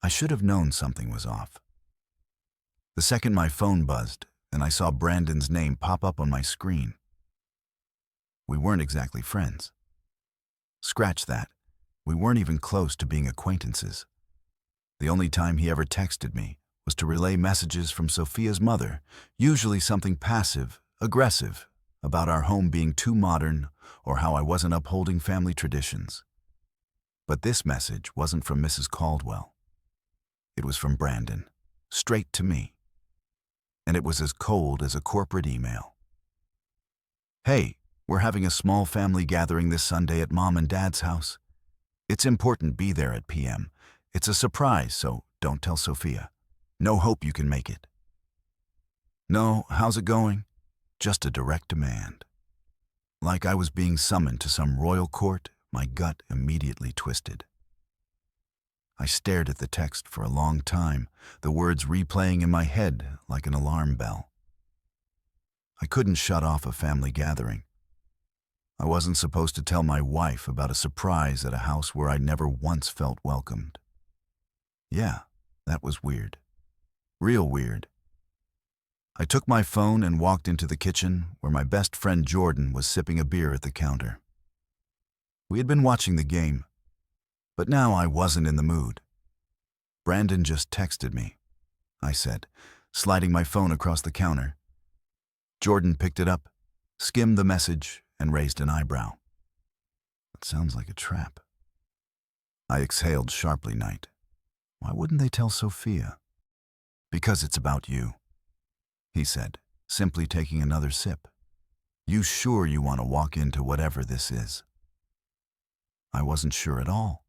I should have known something was off. The second my phone buzzed and I saw Brandon's name pop up on my screen. We weren't exactly friends. Scratch that. We weren't even close to being acquaintances. The only time he ever texted me was to relay messages from Sophia's mother, usually something passive, aggressive, about our home being too modern or how I wasn't upholding family traditions. But this message wasn't from Mrs. Caldwell. It was from Brandon, straight to me. And it was as cold as a corporate email. "Hey, we're having a small family gathering this Sunday at Mom and Dad's house. It's important be there at p.m. It's a surprise, so don't tell Sophia. No hope you can make it." No, how's it going? Just a direct demand. Like I was being summoned to some royal court, my gut immediately twisted. I stared at the text for a long time, the words replaying in my head like an alarm bell. I couldn't shut off a family gathering. I wasn't supposed to tell my wife about a surprise at a house where I'd never once felt welcomed. Yeah, that was weird. Real weird. I took my phone and walked into the kitchen where my best friend Jordan was sipping a beer at the counter. We had been watching the game, but now I wasn't in the mood. "Brandon just texted me," I said, sliding my phone across the counter. Jordan picked it up, skimmed the message, and raised an eyebrow. "It sounds like a trap." I exhaled sharply, Knight. "Why wouldn't they tell Sophia?" "Because it's about you," he said, simply taking another sip. "You sure you want to walk into whatever this is?" I wasn't sure at all.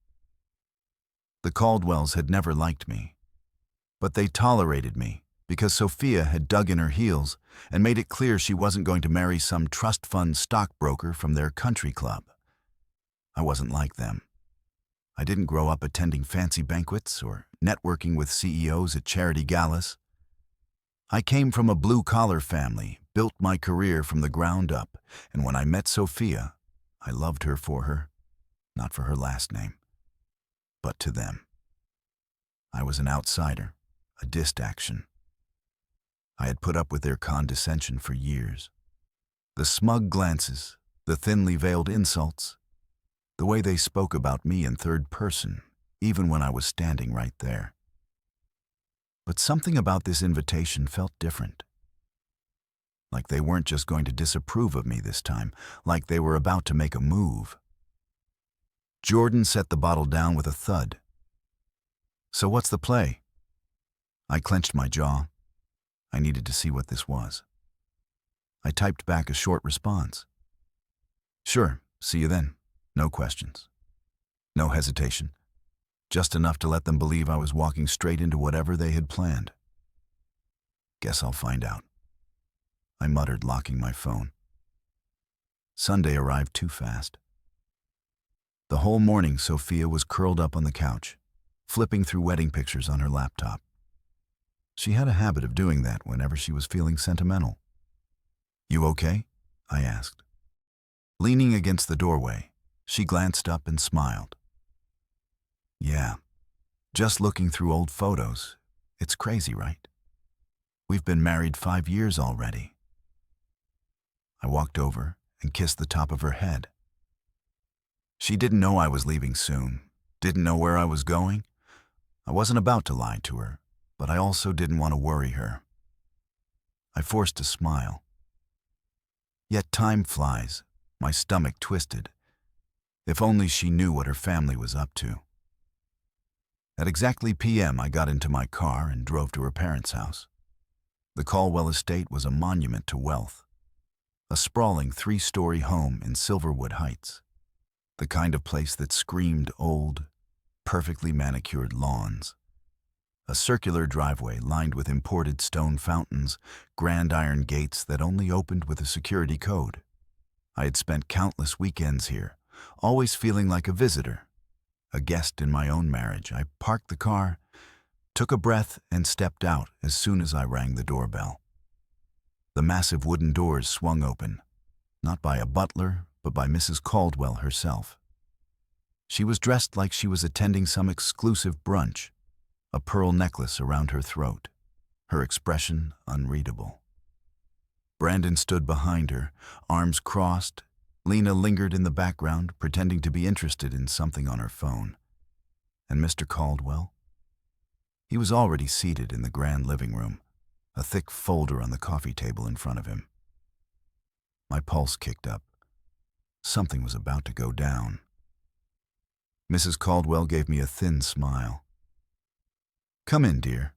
The Caldwells had never liked me, but they tolerated me because Sophia had dug in her heels and made it clear she wasn't going to marry some trust fund stockbroker from their country club. I wasn't like them. I didn't grow up attending fancy banquets or networking with CEOs at charity galas. I came from a blue-collar family, built my career from the ground up, and when I met Sophia, I loved her for her, not for her last name, but to them. I was an outsider, a distraction. I had put up with their condescension for years. The smug glances, the thinly veiled insults, the way they spoke about me in third person, even when I was standing right there. But something about this invitation felt different. Like they weren't just going to disapprove of me this time, like they were about to make a move. Jordan set the bottle down with a thud. "So what's the play?" I clenched my jaw. I needed to see what this was. I typed back a short response. "Sure, see you then. No questions." No hesitation. Just enough to let them believe I was walking straight into whatever they had planned. "Guess I'll find out," I muttered, locking my phone. Sunday arrived too fast. The whole morning, Sophia was curled up on the couch, flipping through wedding pictures on her laptop. She had a habit of doing that whenever she was feeling sentimental. "You okay?" I asked. Leaning against the doorway, she glanced up and smiled. "Yeah, just looking through old photos. It's crazy, right? We've been married 5 years already." I walked over and kissed the top of her head. She didn't know I was leaving soon, didn't know where I was going. I wasn't about to lie to her, but I also didn't want to worry her. I forced a smile. Yet time flies, my stomach twisted. If only she knew what her family was up to. At exactly p.m., I got into my car and drove to her parents' house. The Caldwell estate was a monument to wealth, a sprawling 3-story home in Silverwood Heights, the kind of place that screamed old, perfectly manicured lawns. A circular driveway lined with imported stone fountains, grand iron gates that only opened with a security code. I had spent countless weekends here, always feeling like a visitor, a guest in my own marriage. I parked the car, took a breath, and stepped out as soon as I rang the doorbell. The massive wooden doors swung open, not by a butler, but by Mrs. Caldwell herself. She was dressed like she was attending some exclusive brunch, a pearl necklace around her throat, her expression unreadable. Brandon stood behind her, arms crossed. Lena lingered in the background, pretending to be interested in something on her phone. And Mr. Caldwell? He was already seated in the grand living room, a thick folder on the coffee table in front of him. My pulse kicked up. Something was about to go down. Mrs. Caldwell gave me a thin smile. "Come in, dear."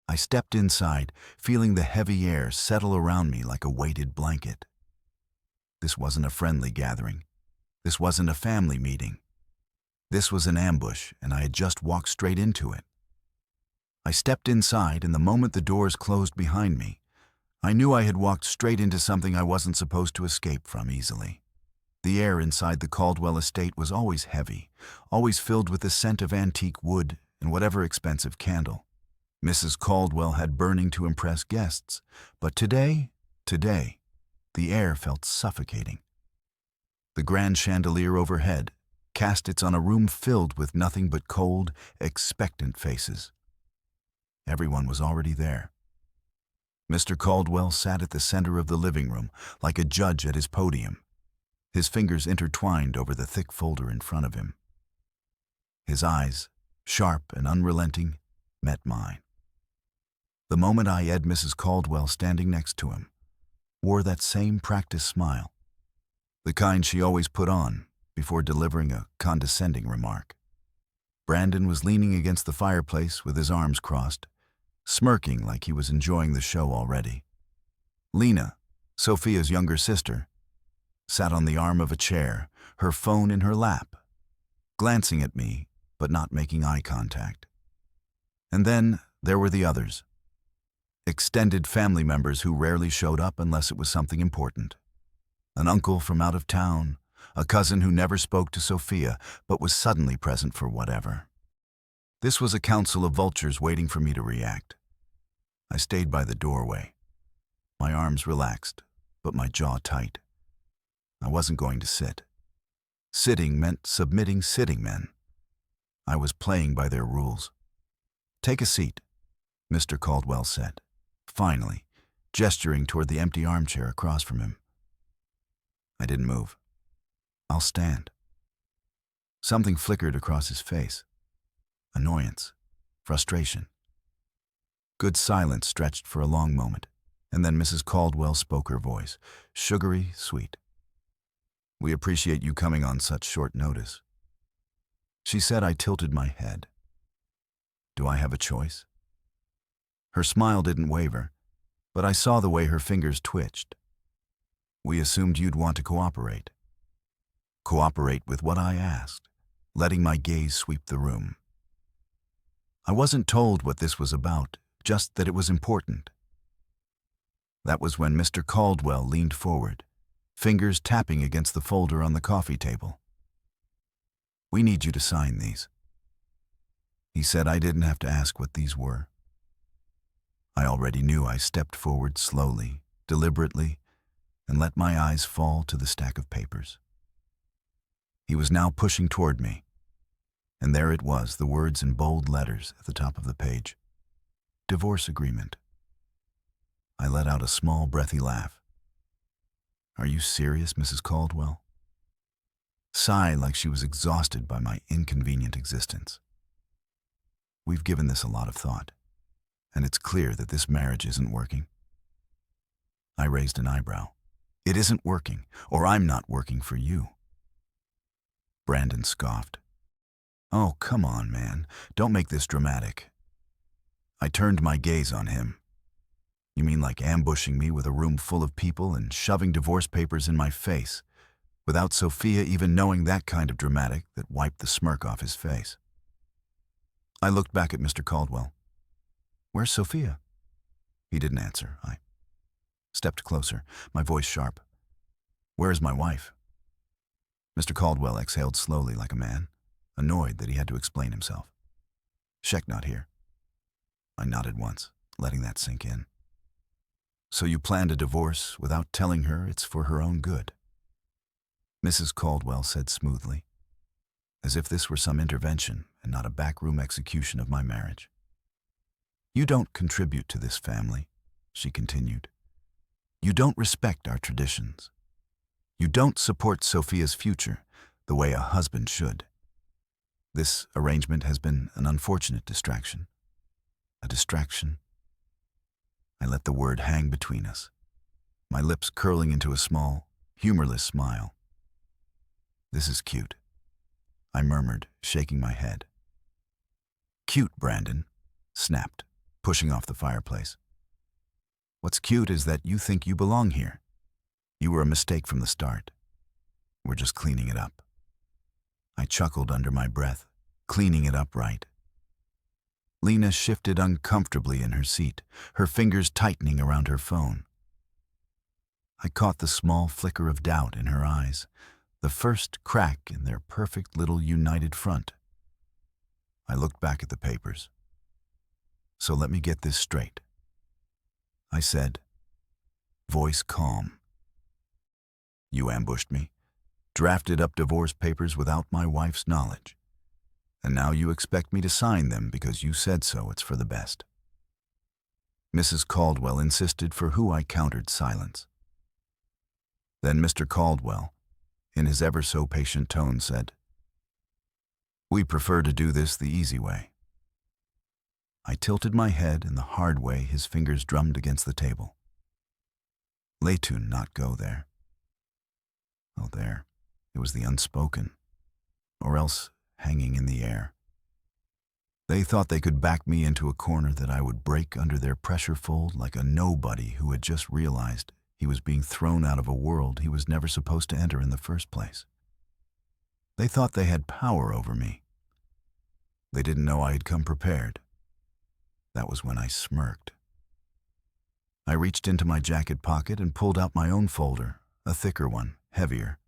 I stepped inside, feeling the heavy air settle around me like a weighted blanket. This wasn't a friendly gathering. This wasn't a family meeting. This was an ambush, and I had just walked straight into it. I stepped inside, and the moment the doors closed behind me, I knew I had walked straight into something I wasn't supposed to escape from easily. The air inside the Caldwell estate was always heavy, always filled with the scent of antique wood and whatever expensive candle Mrs. Caldwell had burning to impress guests. But today, the air felt suffocating. The grand chandelier overhead cast its on a room filled with nothing but cold, expectant faces. Everyone was already there. Mr. Caldwell sat at the center of the living room, like a judge at his podium, his fingers intertwined over the thick folder in front of him. His eyes, sharp and unrelenting, met mine. The moment I had Mrs. Caldwell standing next to him, wore that same practiced smile, the kind she always put on before delivering a condescending remark. Brandon was leaning against the fireplace with his arms crossed, smirking like he was enjoying the show already. Lena, Sophia's younger sister, sat on the arm of a chair, her phone in her lap, glancing at me but not making eye contact. And then there were the others. Extended family members who rarely showed up unless it was something important. An uncle from out of town, a cousin who never spoke to Sophia but was suddenly present for whatever. This was a council of vultures waiting for me to react. I stayed by the doorway, my arms relaxed, but my jaw tight. I wasn't going to sit. Sitting meant submitting sitting men. I was playing by their rules. "Take a seat," Mr. Caldwell said, finally, gesturing toward the empty armchair across from him. I didn't move. "I'll stand." Something flickered across his face. Annoyance, frustration. Good silence stretched for a long moment, and then Mrs. Caldwell spoke, her voice, sugary, sweet. "We appreciate you coming on such short notice." She said. I tilted my head. Do I have a choice? Her smile didn't waver, but I saw the way her fingers twitched. "We assumed you'd want to cooperate." Cooperate with what I asked, letting my gaze sweep the room. I wasn't told what this was about, just that it was important. That was when Mr. Caldwell leaned forward, fingers tapping against the folder on the coffee table. "We need you to sign these." He said I didn't have to ask what these were. I already knew. I stepped forward slowly, deliberately, and let my eyes fall to the stack of papers. He was now pushing toward me, and there it was, the words in bold letters at the top of the page. Divorce agreement. I let out a small, breathy laugh. "Are you serious, Mrs. Caldwell?" Sigh like she was exhausted by my inconvenient existence. "We've given this a lot of thought, and it's clear that this marriage isn't working." I raised an eyebrow. "It isn't working, or I'm not working for you." Brandon scoffed. "Oh, come on, man. Don't make this dramatic." I turned my gaze on him. "You mean like ambushing me with a room full of people and shoving divorce papers in my face, without Sophia even knowing that kind of dramatic that wiped the smirk off his face?" I looked back at Mr. Caldwell. "Where's Sophia?" He didn't answer. I stepped closer, my voice sharp. "Where is my wife?" Mr. Caldwell exhaled slowly like a man, annoyed that he had to explain himself. "Sheck not here." I nodded once, letting that sink in. "So you planned a divorce without telling her it's for her own good?" Mrs. Caldwell said smoothly. as if this were some intervention and not a backroom execution of my marriage. "You don't contribute to this family," she continued. "You don't respect our traditions. You don't support Sophia's future the way a husband should. This arrangement has been an unfortunate distraction. A distraction." I let the word hang between us, my lips curling into a small, humorless smile. "This is cute," I murmured, shaking my head. "Cute, Brandon," snapped, pushing off the fireplace. "What's cute is that you think you belong here. You were a mistake from the start. We're just cleaning it up." I chuckled under my breath. Cleaning it up, right? Lena shifted uncomfortably in her seat, her fingers tightening around her phone. I caught the small flicker of doubt in her eyes, the first crack in their perfect little united front. I looked back at the papers. "So let me get this straight," I said, voice calm. "You ambushed me, drafted up divorce papers without my wife's knowledge, and now you expect me to sign them because you said so. It's for the best." Mrs. Caldwell insisted, for who I countered silence. Then Mr. Caldwell, in his ever-so-patient tone, said, "We prefer to do this the easy way." I tilted my head in the hard way his fingers drummed against the table. "Letun not go there." Oh, there. It was the unspoken, or else hanging in the air. They thought they could back me into a corner that I would break under their pressure fold like a nobody who had just realized he was being thrown out of a world he was never supposed to enter in the first place. They thought they had power over me. They didn't know I had come prepared. That was when I smirked. I reached into my jacket pocket and pulled out my own folder, a thicker one, heavier.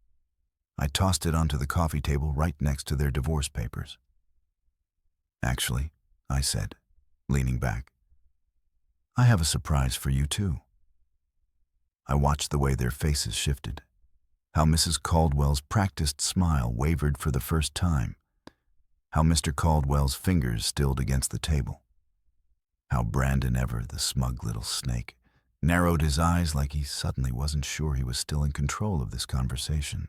I tossed it onto the coffee table right next to their divorce papers. "Actually," I said, leaning back, "I have a surprise for you too." I watched the way their faces shifted, how Mrs. Caldwell's practiced smile wavered for the first time, how Mr. Caldwell's fingers stilled against the table, how Brandon Ever, the smug little snake, narrowed his eyes like he suddenly wasn't sure he was still in control of this conversation.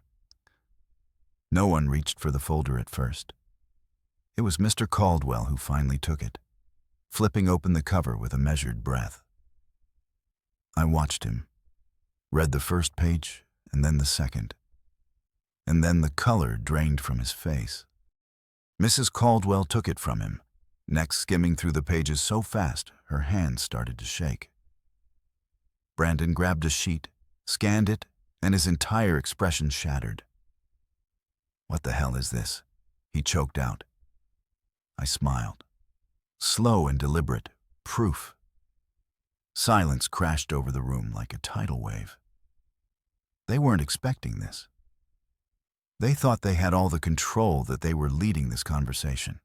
No one reached for the folder at first. It was Mr. Caldwell who finally took it, flipping open the cover with a measured breath. I watched him, read the first page and then the second, and then the color drained from his face. Mrs. Caldwell took it from him, next skimming through the pages so fast her hands started to shake. Brandon grabbed a sheet, scanned it, and his entire expression shattered. "What the hell is this?" he choked out. I smiled. Slow and deliberate, proof. Silence crashed over the room like a tidal wave. They weren't expecting this. They thought they had all the control, that they were leading this conversation.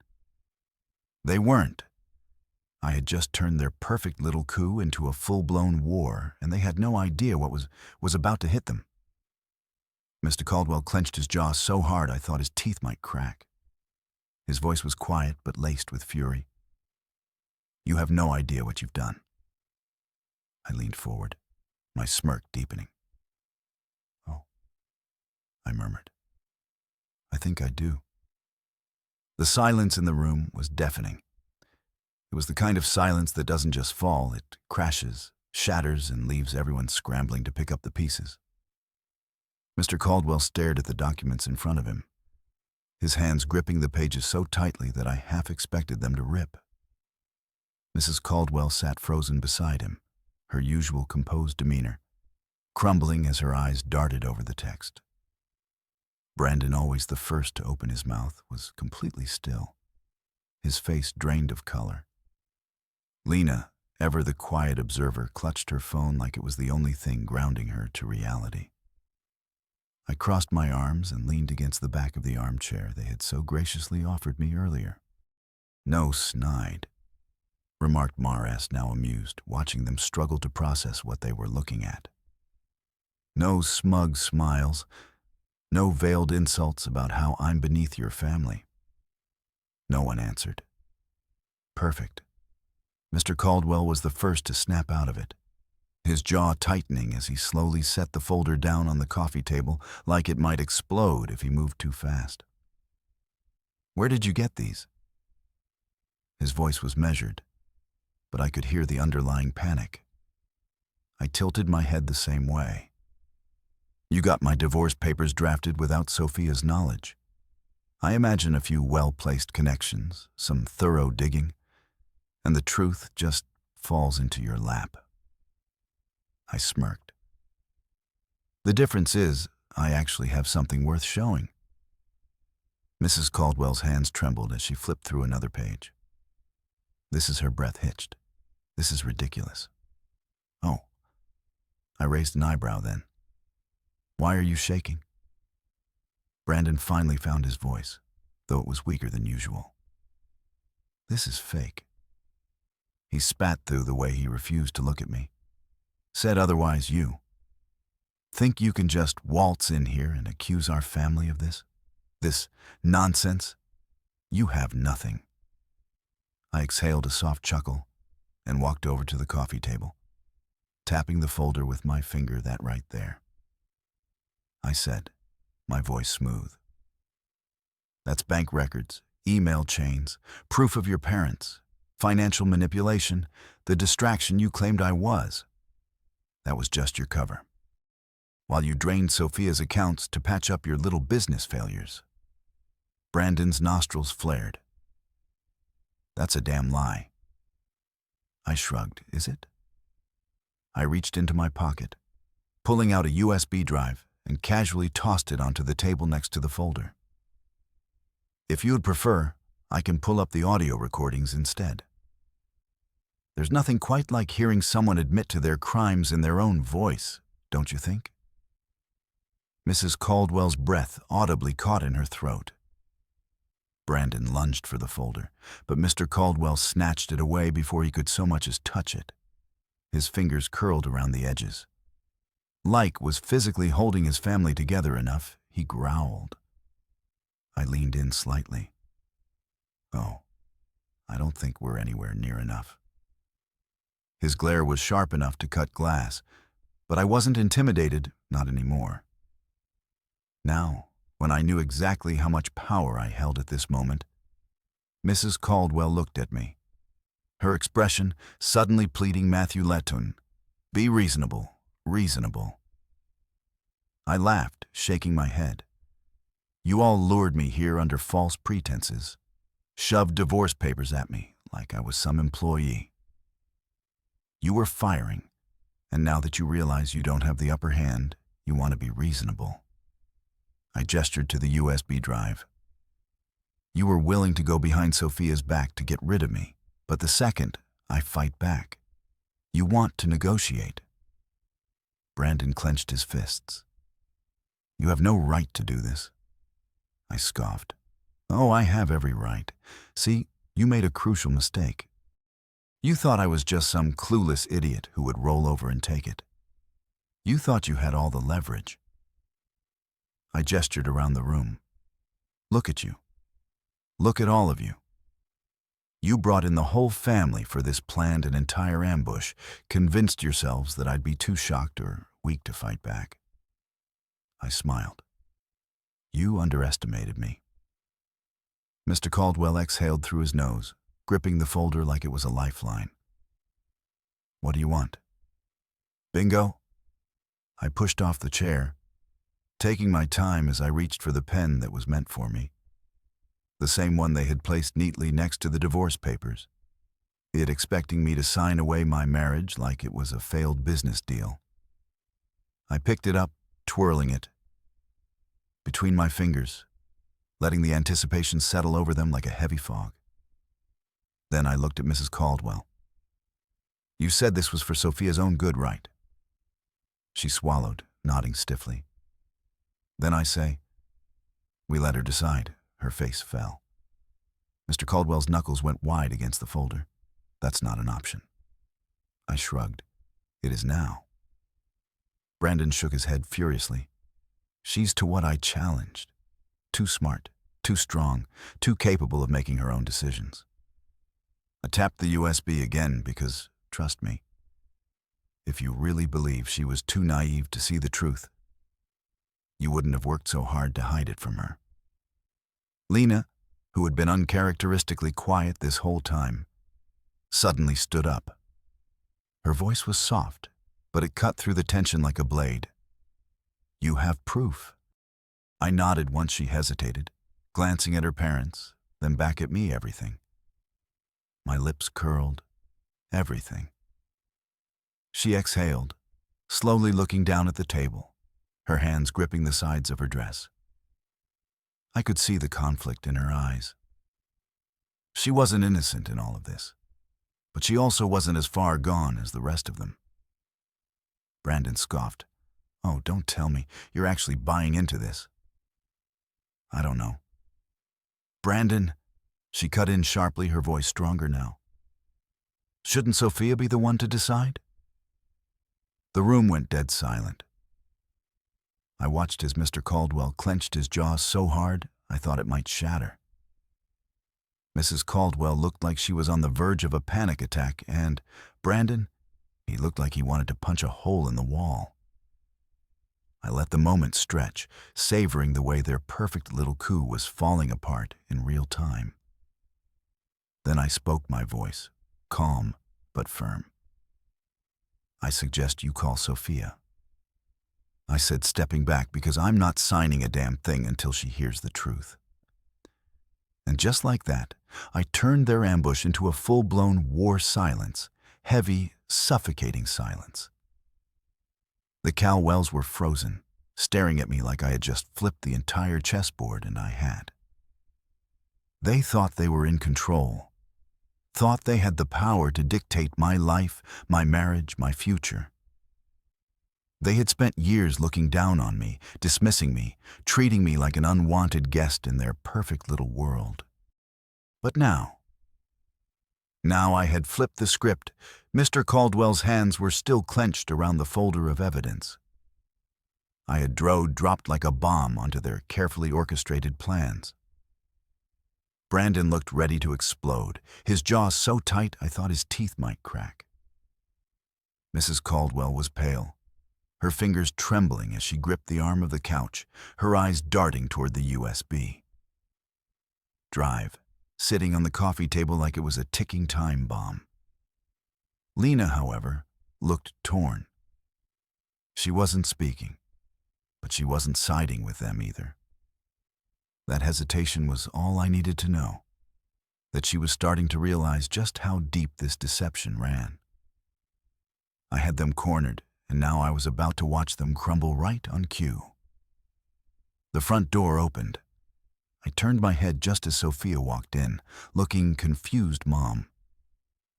They weren't. I had just turned their perfect little coup into a full-blown war, and they had no idea what was about to hit them. Mr. Caldwell clenched his jaw so hard I thought his teeth might crack. His voice was quiet but laced with fury. "You have no idea what you've done." I leaned forward, my smirk deepening. "Oh," I murmured. "I think I do." The silence in the room was deafening. It was the kind of silence that doesn't just fall, it crashes, shatters, and leaves everyone scrambling to pick up the pieces. Mr. Caldwell stared at the documents in front of him, his hands gripping the pages so tightly that I half expected them to rip. Mrs. Caldwell sat frozen beside him, her usual composed demeanor, crumbling as her eyes darted over the text. Brandon, always the first to open his mouth, was completely still, his face drained of color. Lena, ever the quiet observer, clutched her phone like it was the only thing grounding her to reality. I crossed my arms and leaned against the back of the armchair they had so graciously offered me earlier. "No snide," remarked Maras, now amused, watching them struggle to process what they were looking at. "No smug smiles. No veiled insults about how I'm beneath your family. No one answered. Perfect. Mr. Caldwell was the first to snap out of it, his jaw tightening as he slowly set the folder down on the coffee table like it might explode if he moved too fast. Where did you get these? His voice was measured, but I could hear the underlying panic. I tilted my head the same way. You got my divorce papers drafted without Sophia's knowledge. I imagine a few well-placed connections, some thorough digging, and the truth just falls into your lap. I smirked. The difference is, I actually have something worth showing. Mrs. Caldwell's hands trembled as she flipped through another page. This is her breath hitched. This is ridiculous. Oh. I raised an eyebrow then. Why are you shaking? Brandon finally found his voice, though it was weaker than usual. This is fake. He spat through the way he refused to look at me. Said otherwise you. Think you can just waltz in here and accuse our family of this? This nonsense? You have nothing. I exhaled a soft chuckle and walked over to the coffee table, tapping the folder with my finger that right there. I said, my voice smooth. That's bank records, email chains, proof of your parents, financial manipulation, the distraction you claimed I was. That was just your cover. While you drained Sophia's accounts to patch up your little business failures. Brandon's nostrils flared. That's a damn lie. I shrugged. Is it? I reached into my pocket, pulling out a USB drive and casually tossed it onto the table next to the folder. If you'd prefer, I can pull up the audio recordings instead. There's nothing quite like hearing someone admit to their crimes in their own voice, don't you think? Mrs. Caldwell's breath audibly caught in her throat. Brandon lunged for the folder, but Mr. Caldwell snatched it away before he could so much as touch it. His fingers curled around the edges. Like was physically holding his family together enough, he growled. I leaned in slightly. Oh, I don't think we're anywhere near enough. His glare was sharp enough to cut glass, but I wasn't intimidated, not anymore. Now, when I knew exactly how much power I held at this moment, Mrs. Caldwell looked at me, her expression suddenly pleading Matthew Letton, be reasonable, reasonable. I laughed, shaking my head. You all lured me here under false pretenses, shoved divorce papers at me like I was some employee. You were firing, and now that you realize you don't have the upper hand, you want to be reasonable. I gestured to the USB drive. You were willing to go behind Sophia's back to get rid of me, but the second, I fight back. You want to negotiate. Brandon clenched his fists. You have no right to do this. I scoffed. Oh, I have every right. See, you made a crucial mistake. You thought I was just some clueless idiot who would roll over and take it. You thought you had all the leverage. I gestured around the room. Look at you. Look at all of you. You brought in the whole family for this planned and entire ambush, convinced yourselves that I'd be too shocked or weak to fight back. I smiled. You underestimated me. Mr. Caldwell exhaled through his nose, gripping the folder like it was a lifeline. What do you want? Bingo? I pushed off the chair, taking my time as I reached for the pen that was meant for me. The same one they had placed neatly next to the divorce papers, it expecting me to sign away my marriage like it was a failed business deal. I picked it up, twirling it between my fingers, letting the anticipation settle over them like a heavy fog. Then I looked at Mrs. Caldwell. You said this was for Sophia's own good, right? She swallowed, nodding stiffly. Then I say, we let her decide. Her face fell. Mr. Caldwell's knuckles went wide against the folder. That's not an option. I shrugged. It is now. Brandon shook his head furiously. She's to what I challenged. Too smart, too strong, too capable of making her own decisions. I tapped the USB again because, trust me, if you really believe she was too naive to see the truth, you wouldn't have worked so hard to hide it from her. Lena, who had been uncharacteristically quiet this whole time, suddenly stood up. Her voice was soft, but it cut through the tension like a blade. "You have proof." I nodded once she hesitated, glancing at her parents, then back at me. Everything. My lips curled. Everything. She exhaled, slowly looking down at the table, her hands gripping the sides of her dress. I could see the conflict in her eyes. She wasn't innocent in all of this, but she also wasn't as far gone as the rest of them. Brandon scoffed. "Oh, don't tell me you're actually buying into this." "I don't know." "Brandon," she cut in sharply, her voice stronger now. "Shouldn't Sophia be the one to decide?" The room went dead silent. I watched as Mr. Caldwell clenched his jaw so hard I thought it might shatter. Mrs. Caldwell looked like she was on the verge of a panic attack, and Brandon, he looked like he wanted to punch a hole in the wall. I let the moment stretch, savoring the way their perfect little coup was falling apart in real time. Then I spoke my voice, calm but firm. "I suggest you call Sophia," I said, stepping back, because I'm not signing a damn thing until she hears the truth. And just like that, I turned their ambush into a full-blown war silence, heavy, suffocating silence. The Calwells were frozen, staring at me like I had just flipped the entire chessboard, and I had. They thought they were in control, thought they had the power to dictate my life, my marriage, my future. They had spent years looking down on me, dismissing me, treating me like an unwanted guest in their perfect little world. But now I had flipped the script. Mr. Caldwell's hands were still clenched around the folder of evidence. I had dropped like a bomb onto their carefully orchestrated plans. Brandon looked ready to explode, his jaw so tight I thought his teeth might crack. Mrs. Caldwell was pale, her fingers trembling as she gripped the arm of the couch, her eyes darting toward the USB drive, sitting on the coffee table like it was a ticking time bomb. Lena, however, looked torn. She wasn't speaking, but she wasn't siding with them either. That hesitation was all I needed to know, that she was starting to realize just how deep this deception ran. I had them cornered, and now I was about to watch them crumble right on cue. The front door opened. I turned my head just as Sophia walked in, looking confused mom.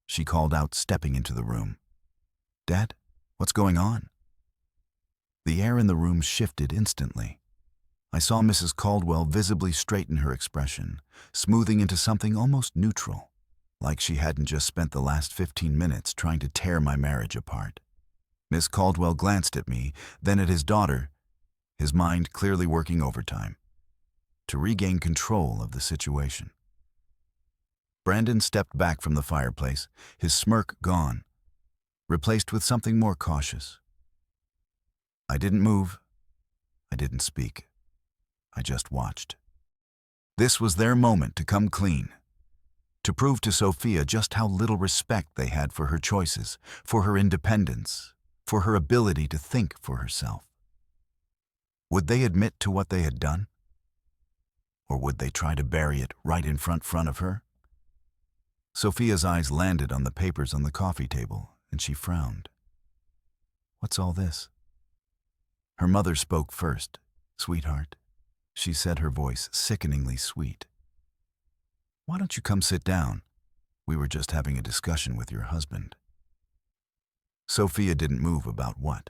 She called out, stepping into the room. "Dad, what's going on?" The air in the room shifted instantly. I saw Mrs. Caldwell visibly straighten her expression, smoothing into something almost neutral, like she hadn't just spent the last 15 minutes trying to tear my marriage apart. Miss Caldwell glanced at me, then at his daughter, his mind clearly working overtime, to regain control of the situation. Brandon stepped back from the fireplace, his smirk gone, replaced with something more cautious. I didn't move. I didn't speak. I just watched. This was their moment to come clean, to prove to Sophia just how little respect they had for her choices, for her independence, for her ability to think for herself. Would they admit to what they had done? Or would they try to bury it right in front of her? Sophia's eyes landed on the papers on the coffee table, and she frowned. "What's all this?" Her mother spoke first. "Sweetheart," she said, her voice sickeningly sweet. "Why don't you come sit down? We were just having a discussion with your husband." Sophia didn't move. About what?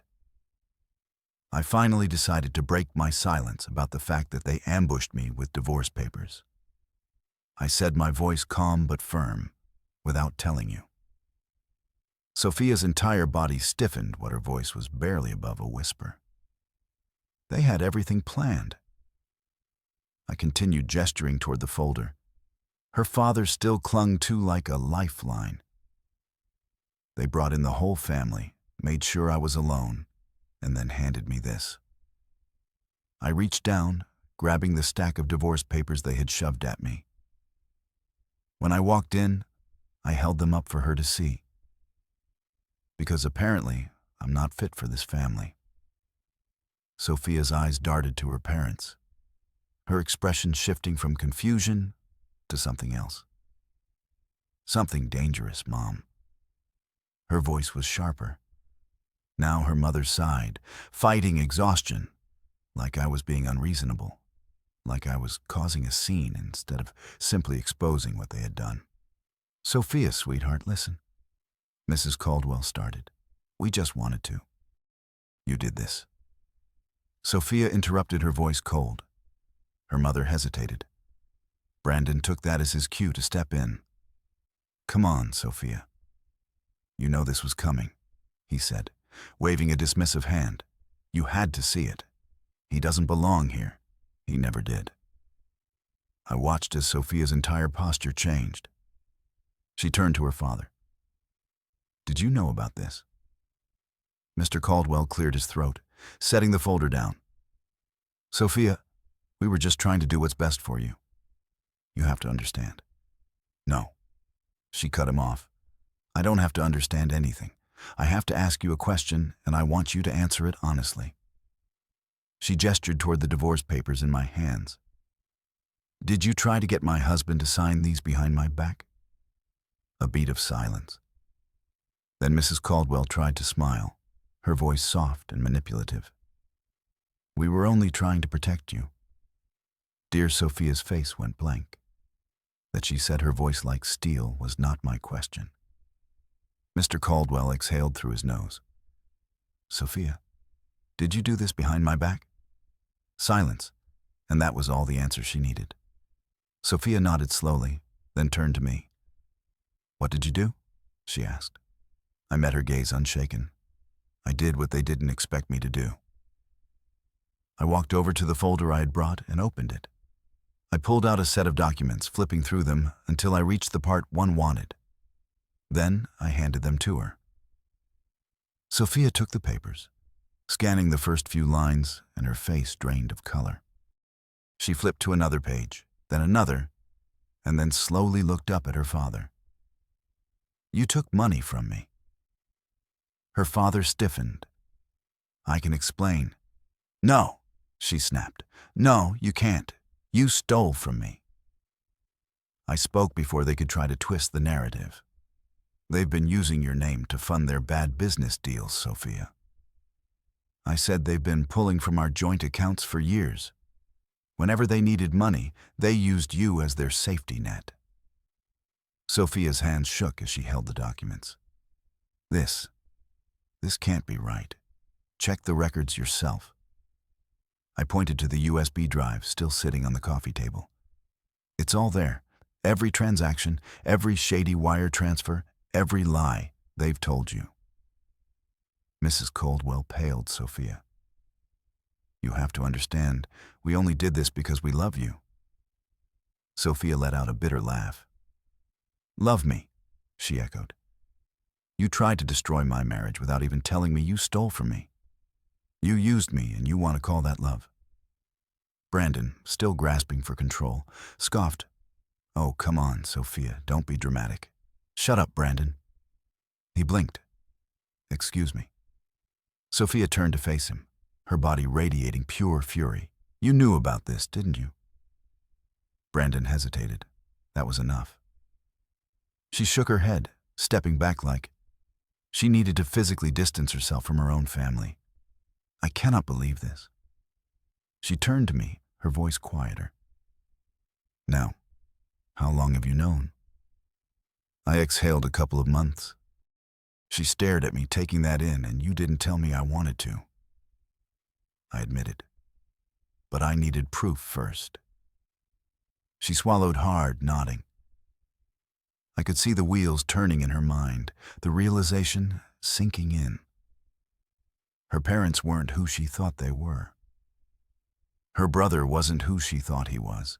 I finally decided to break my silence about the fact that they ambushed me with divorce papers. I said, my voice calm but firm, "Without telling you." Sophia's entire body stiffened, what her voice was barely above a whisper. They had everything planned. I continued gesturing toward the folder. Her father still clung to like a lifeline. They brought in the whole family, made sure I was alone, and then handed me this. I reached down, grabbing the stack of divorce papers they had shoved at me. When I walked in, I held them up for her to see. Because apparently, I'm not fit for this family. Sophia's eyes darted to her parents, her expression shifting from confusion to something else. Something dangerous, Mom. Her voice was sharper. Now her mother sighed, fighting exhaustion, like I was being unreasonable, like I was causing a scene instead of simply exposing what they had done. Sophia, sweetheart, listen. Mrs. Caldwell started. We just wanted to. You did this. Sophia interrupted, her voice cold. Her mother hesitated. Brandon took that as his cue to step in. Come on, Sophia. You know this was coming, he said, waving a dismissive hand. You had to see it. He doesn't belong here. He never did. I watched as Sophia's entire posture changed. She turned to her father. Did you know about this? Mr. Caldwell cleared his throat, setting the folder down. Sophia, we were just trying to do what's best for you. You have to understand. No. She cut him off. I don't have to understand anything. I have to ask you a question, and I want you to answer it honestly. She gestured toward the divorce papers in my hands. Did you try to get my husband to sign these behind my back? A beat of silence. Then Mrs. Caldwell tried to smile, her voice soft and manipulative. We were only trying to protect you. Dear Sophia's face went blank. That she said her voice like steel was not my question. Mr. Caldwell exhaled through his nose. Sophia, did you do this behind my back? Silence, and that was all the answer she needed. Sophia nodded slowly, then turned to me. What did you do? She asked. I met her gaze unshaken. I did what they didn't expect me to do. I walked over to the folder I had brought and opened it. I pulled out a set of documents, flipping through them until I reached the part one wanted. Then I handed them to her. Sophia took the papers, scanning the first few lines, and her face drained of color. She flipped to another page, then another, and then slowly looked up at her father. You took money from me. Her father stiffened. I can explain. No, she snapped. No, you can't. You stole from me. I spoke before they could try to twist the narrative. They've been using your name to fund their bad business deals, Sophia. I said they've been pulling from our joint accounts for years. Whenever they needed money, they used you as their safety net. Sophia's hands shook as she held the documents. This can't be right. Check the records yourself. I pointed to the USB drive still sitting on the coffee table. It's all there. Every transaction, every shady wire transfer, every lie they've told you. Mrs. Caldwell paled Sophia. You have to understand, we only did this because we love you. Sophia let out a bitter laugh. Love me, she echoed. You tried to destroy my marriage without even telling me you stole from me. You used me, and you want to call that love. Brandon, still grasping for control, scoffed. Oh, come on, Sophia, don't be dramatic. Shut up, Brandon. He blinked. Excuse me. Sophia turned to face him, her body radiating pure fury. You knew about this, didn't you? Brandon hesitated. That was enough. She shook her head, stepping back like she needed to physically distance herself from her own family. I cannot believe this. She turned to me, her voice quieter. Now, how long have you known? I exhaled a couple of months. She stared at me, taking that in, and you didn't tell me I wanted to. I admitted. But I needed proof first. She swallowed hard, nodding. I could see the wheels turning in her mind, the realization sinking in. Her parents weren't who she thought they were. Her brother wasn't who she thought he was.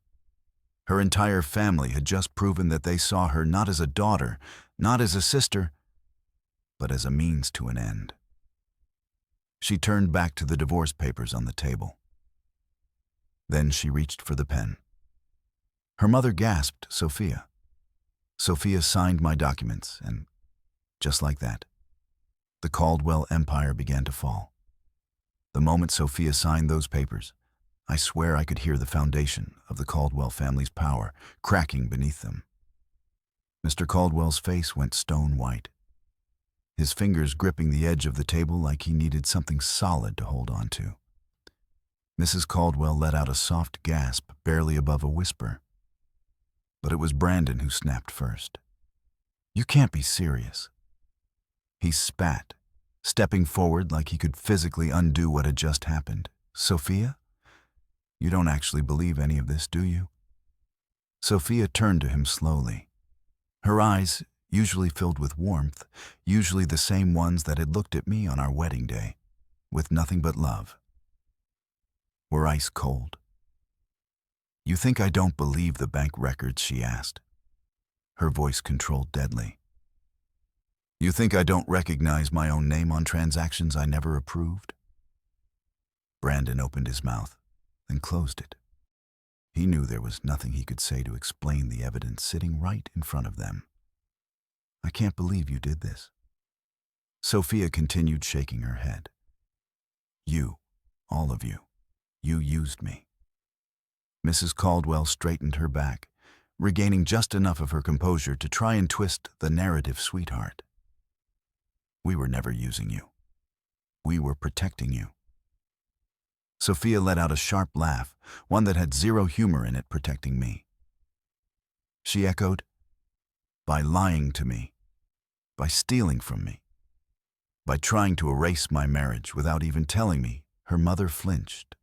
Her entire family had just proven that they saw her not as a daughter, not as a sister, but as a means to an end. She turned back to the divorce papers on the table. Then she reached for the pen. Her mother gasped, "Sophia." Sophia signed my documents, and just like that, the Caldwell empire began to fall. The moment Sophia signed those papers, I swear I could hear the foundation of the Caldwell family's power cracking beneath them. Mr. Caldwell's face went stone white, his fingers gripping the edge of the table like he needed something solid to hold on to. Mrs. Caldwell let out a soft gasp, barely above a whisper. But it was Brandon who snapped first. "You can't be serious." He spat, stepping forward like he could physically undo what had just happened. "Sophia? You don't actually believe any of this, do you?" Sophia turned to him slowly. Her eyes, usually filled with warmth, usually the same ones that had looked at me on our wedding day, with nothing but love, were ice cold. "You think I don't believe the bank records?" she asked, her voice controlled deadly. "You think I don't recognize my own name on transactions I never approved?" Brandon opened his mouth, then closed it. He knew there was nothing he could say to explain the evidence sitting right in front of them. "I can't believe you did this." Sophia continued shaking her head. "You, all of you, you used me." Mrs. Caldwell straightened her back, regaining just enough of her composure to try and twist the narrative, "Sweetheart, we were never using you. We were protecting you." Sophia let out a sharp laugh, one that had zero humor in it. "Protecting me?" She echoed. "By lying to me, by stealing from me, by trying to erase my marriage without even telling me." Her mother flinched.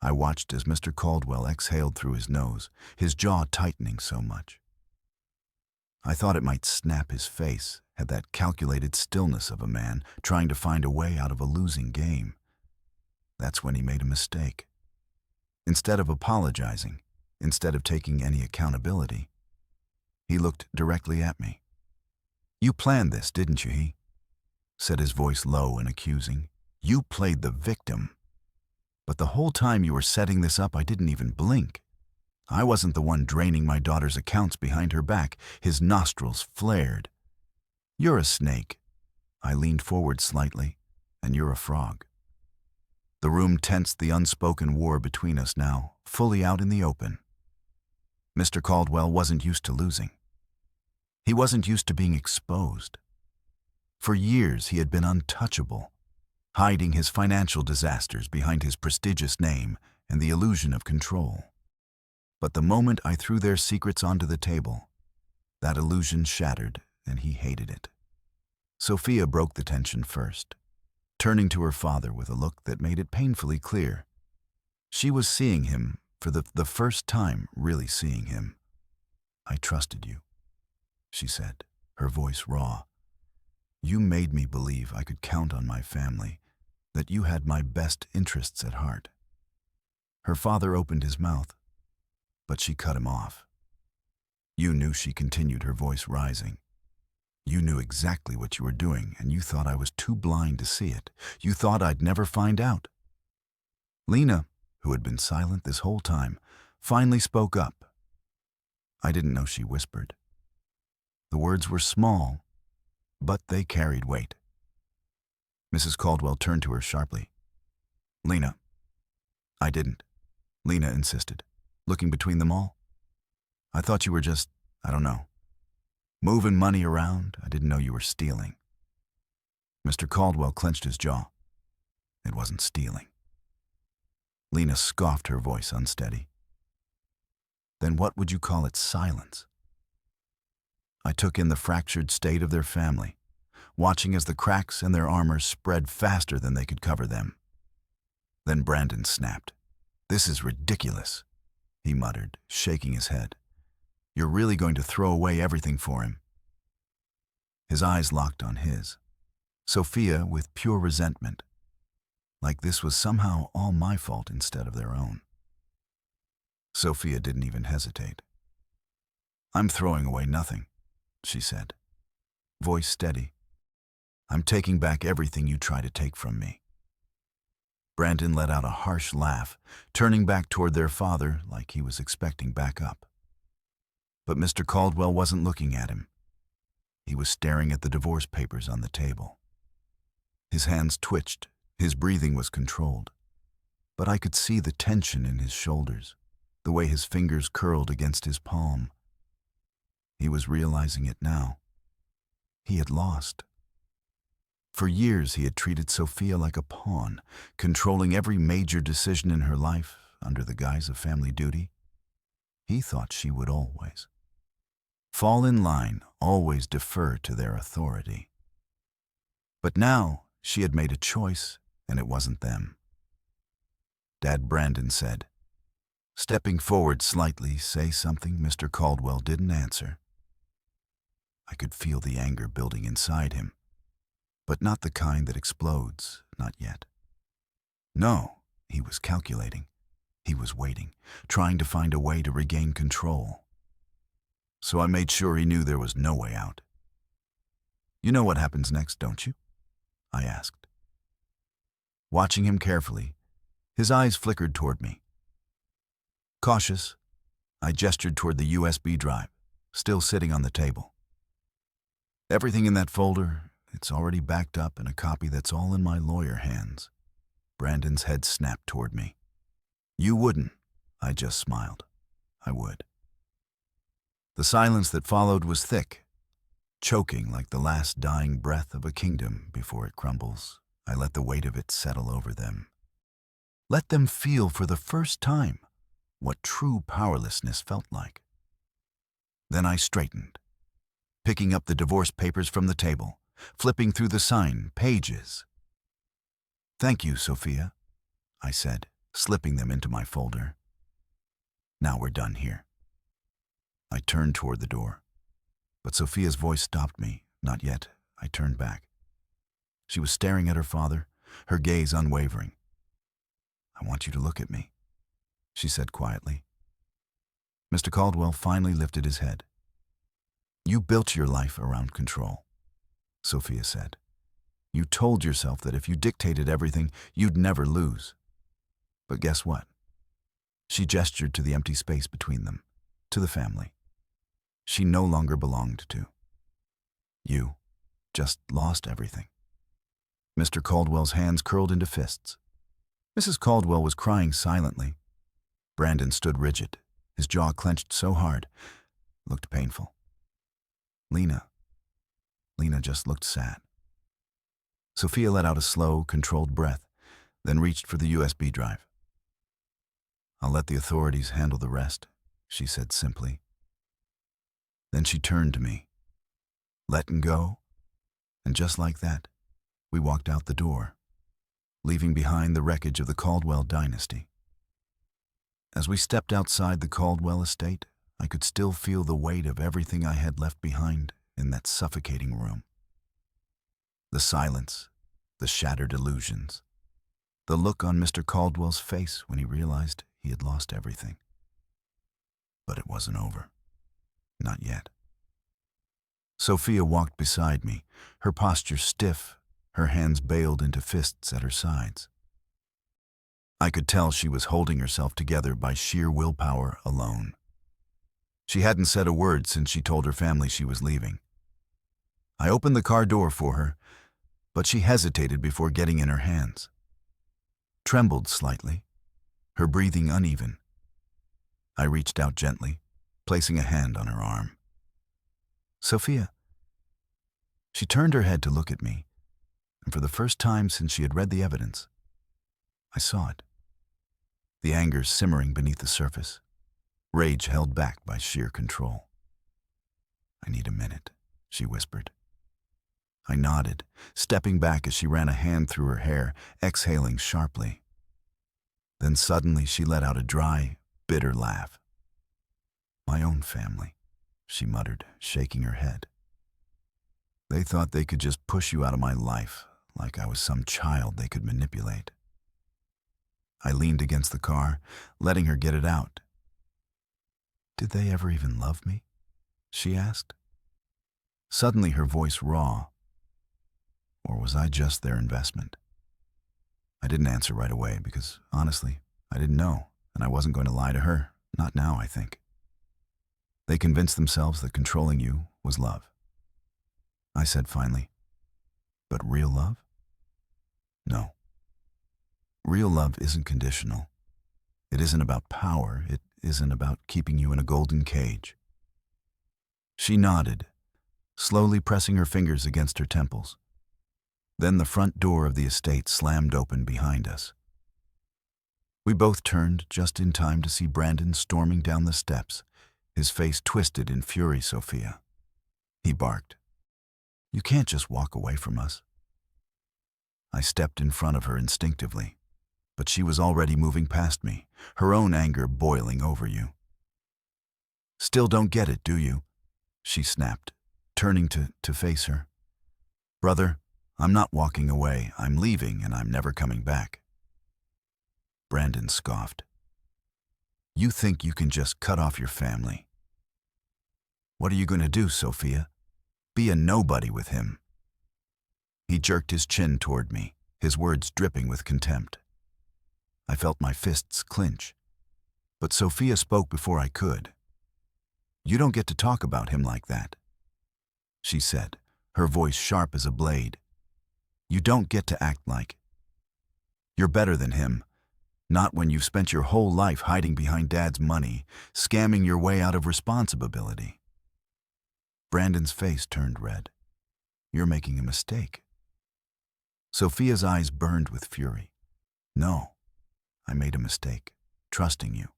I watched as Mr. Caldwell exhaled through his nose, his jaw tightening so much. I thought it might snap his face, had that calculated stillness of a man trying to find a way out of a losing game. That's when he made a mistake. Instead of apologizing, instead of taking any accountability, he looked directly at me. "You planned this, didn't you, he?" said his voice low and accusing. "You played the victim. But the whole time you were setting this up, I didn't even blink. I wasn't the one draining my daughter's accounts behind her back." His nostrils flared. "You're a snake." I leaned forward slightly. "And you're a frog." The room tensed, the unspoken war between us now, fully out in the open. Mr. Caldwell wasn't used to losing. He wasn't used to being exposed. For years he had been untouchable, hiding his financial disasters behind his prestigious name and the illusion of control. But the moment I threw their secrets onto the table, that illusion shattered, and he hated it. Sophia broke the tension first, turning to her father with a look that made it painfully clear. She was seeing him for the first time, really seeing him. "I trusted you," she said, her voice raw. "You made me believe I could count on my family, that you had my best interests at heart." Her father opened his mouth, but she cut him off. "You knew," she continued, her voice rising. "You knew exactly what you were doing, and you thought I was too blind to see it. You thought I'd never find out." Lena, who had been silent this whole time, finally spoke up. I didn't know she whispered. The words were small, but they carried weight. Mrs. Caldwell turned to her sharply. "Lena." "I didn't," Lena insisted, looking between them all. "I thought you were just, I don't know, moving money around. I didn't know you were stealing." Mr. Caldwell clenched his jaw. "It wasn't stealing." Lena scoffed, her voice unsteady. "Then what would you call it? Silence?" I took in the fractured state of their family, watching as the cracks in their armor spread faster than they could cover them. Then Brandon snapped. "This is ridiculous," he muttered, shaking his head. "You're really going to throw away everything for him?" His eyes locked on his. Sophia with pure resentment. like this was somehow all my fault instead of their own. Sophia didn't even hesitate. "I'm throwing away nothing," she said, voice steady. "I'm taking back everything you try to take from me." Brandon let out a harsh laugh, turning back toward their father like he was expecting backup. But Mr. Caldwell wasn't looking at him. He was staring at the divorce papers on the table. His hands twitched, his breathing was controlled, but I could see the tension in his shoulders, the way his fingers curled against his palm. He was realizing it now. He had lost. For years he had treated Sophia like a pawn, controlling every major decision in her life under the guise of family duty. He thought she would always fall in line, always defer to their authority. But now she had made a choice, and it wasn't them. Dad Brandon said, stepping forward slightly, "Say something." Mr. Caldwell didn't answer. I could feel the anger building inside him, but not the kind that explodes, not yet. No, he was calculating. He was waiting, trying to find a way to regain control. So I made sure he knew there was no way out. "You know what happens next, don't you?" I asked. Watching him carefully, his eyes flickered toward me. Cautious, I gestured toward the USB drive, still sitting on the table. "Everything in that folder, it's already backed up in a copy that's all in my lawyer hands." Brandon's head snapped toward me. "You wouldn't," I just smiled. "I would." The silence that followed was thick, choking like the last dying breath of a kingdom before it crumbles. I let the weight of it settle over them. Let them feel for the first time what true powerlessness felt like. Then I straightened, picking up the divorce papers from the table, flipping through the signed pages. "Thank you, Sophia," I said, slipping them into my folder. "Now we're done here." I turned toward the door, but Sophia's voice stopped me. Not yet. I turned back. She was staring at her father, her gaze unwavering. "I want you to look at me," she said quietly. Mr. Caldwell finally lifted his head. "You built your life around control," Sophia said. "You told yourself that if you dictated everything, you'd never lose. But guess what?" She gestured to the empty space between them, to the family she no longer belonged to. "You just lost everything." Mr. Caldwell's hands curled into fists. Mrs. Caldwell was crying silently. Brandon stood rigid, his jaw clenched so hard, it looked painful. Lena just looked sad. Sophia let out a slow, controlled breath, then reached for the USB drive. "I'll let the authorities handle the rest," she said simply. Then she turned to me, letting go, and just like that, we walked out the door, leaving behind the wreckage of the Caldwell dynasty. As we stepped outside the Caldwell estate, I could still feel the weight of everything I had left behind in that suffocating room. The silence, the shattered illusions, the look on Mr. Caldwell's face when he realized he had lost everything. But it wasn't over. Not yet. Sophia walked beside me, her posture stiff, her hands baled into fists at her sides. I could tell she was holding herself together by sheer willpower alone. She hadn't said a word since she told her family she was leaving. I opened the car door for her, but she hesitated before getting in her hands. Trembled slightly, her breathing uneven. I reached out gently, placing a hand on her arm. "Sophia." She turned her head to look at me, and for the first time since she had read the evidence, I saw it. The anger simmering beneath the surface, rage held back by sheer control. "I need a minute," she whispered. I nodded, stepping back as she ran a hand through her hair, exhaling sharply. Then suddenly she let out a dry, bitter laugh. "My own family," she muttered, shaking her head. "They thought they could just push you out of my life, like I was some child they could manipulate." I leaned against the car, letting her get it out. "Did they ever even love me?" she asked. Suddenly her voice raw. Or was I just their investment? I didn't answer right away because, honestly, I didn't know, and I wasn't going to lie to her. Not now, I think. They convinced themselves that controlling you was love. I said finally, "But real love? No. Real love isn't conditional. It isn't about power. It isn't about keeping you in a golden cage." She nodded, slowly pressing her fingers against her temples. Then the front door of the estate slammed open behind us. We both turned just in time to see Brandon storming down the steps, his face twisted in fury. "Sophia," he barked, "you can't just walk away from us." I stepped in front of her instinctively, but she was already moving past me, her own anger boiling over you. "Still don't get it, do you?" she snapped, turning to face her. "Brother, I'm not walking away. I'm leaving, and I'm never coming back." Brandon scoffed. "You think you can just cut off your family? What are you going to do, Sophia? Be a nobody with him?" He jerked his chin toward me, his words dripping with contempt. I felt my fists clench, but Sophia spoke before I could. "You don't get to talk about him like that," she said, her voice sharp as a blade. "You don't get to act like you're better than him, not when you've spent your whole life hiding behind Dad's money, scamming your way out of responsibility." Brandon's face turned red. "You're making a mistake." Sophia's eyes burned with fury. "No, I made a mistake, trusting you."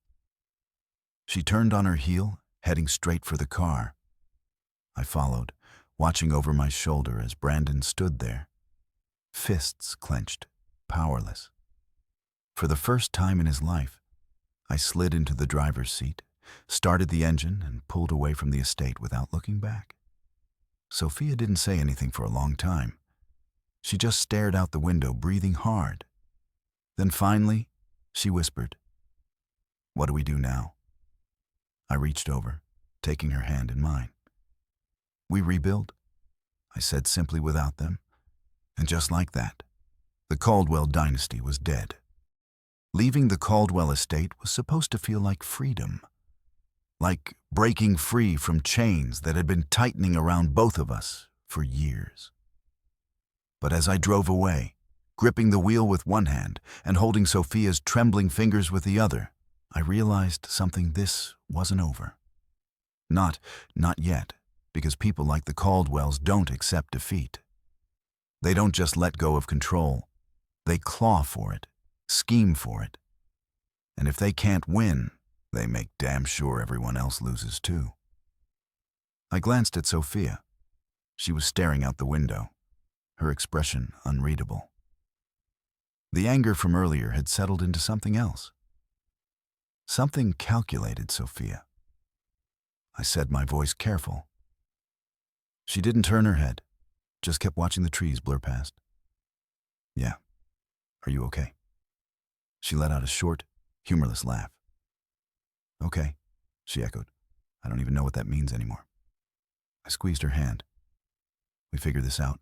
She turned on her heel, heading straight for the car. I followed, watching over my shoulder as Brandon stood there, fists clenched, powerless. For the first time in his life, I slid into the driver's seat, started the engine, and pulled away from the estate without looking back. Sophia didn't say anything for a long time. She just stared out the window, breathing hard. Then finally, she whispered, "What do we do now?" I reached over, taking her hand in mine. "We rebuild," I said simply without them. And just like that, the Caldwell dynasty was dead. Leaving the Caldwell estate was supposed to feel like freedom, like breaking free from chains that had been tightening around both of us for years. But as I drove away, gripping the wheel with one hand and holding Sophia's trembling fingers with the other, I realized something. This wasn't over. Not yet, because people like the Caldwells don't accept defeat. They don't just let go of control. They claw for it, scheme for it. And if they can't win, they make damn sure everyone else loses too. I glanced at Sophia. She was staring out the window, her expression unreadable. The anger from earlier had settled into something else. Something calculated, Sophia. I said, my voice careful. She didn't turn her head, just kept watching the trees blur past. "Yeah. Are you okay?" She let out a short, humorless laugh. "Okay," she echoed. "I don't even know what that means anymore." I squeezed her hand. "We figure this out."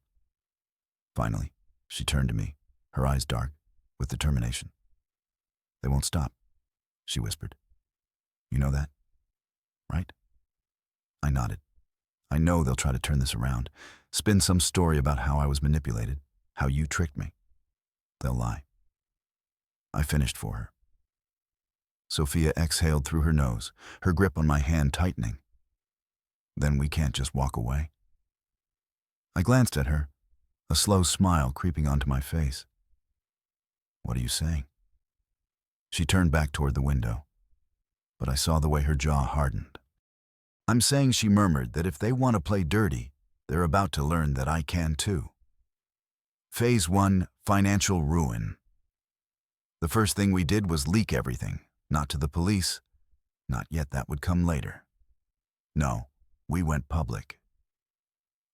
Finally, she turned to me, her eyes dark, with determination. "They won't stop," she whispered. "You know that, right?" I nodded. "I know they'll try to turn this around, spin some story about how I was manipulated, how you tricked me. They'll lie." I finished for her. Sophia exhaled through her nose, her grip on my hand tightening. "Then we can't just walk away." I glanced at her, a slow smile creeping onto my face. "What are you saying?" She turned back toward the window, but I saw the way her jaw hardened. "I'm saying," she murmured, "that if they want to play dirty, they're about to learn that I can too." Phase 1, financial ruin. The first thing we did was leak everything, not to the police. Not yet, that would come later. No, we went public.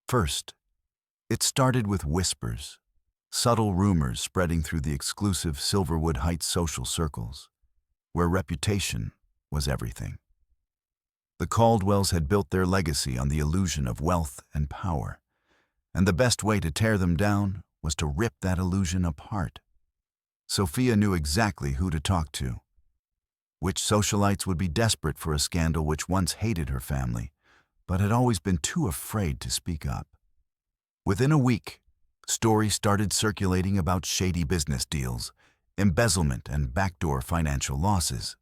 First, it started with whispers. subtle rumors spreading through the exclusive Silverwood Heights social circles, where reputation was everything. The Caldwells had built their legacy on the illusion of wealth and power, and the best way to tear them down was to rip that illusion apart. Sophia knew exactly who to talk to. Which socialites would be desperate for a scandal which once hated her family, but had always been too afraid to speak up. Within a week, stories started circulating about shady business deals, embezzlement, and backdoor financial losses.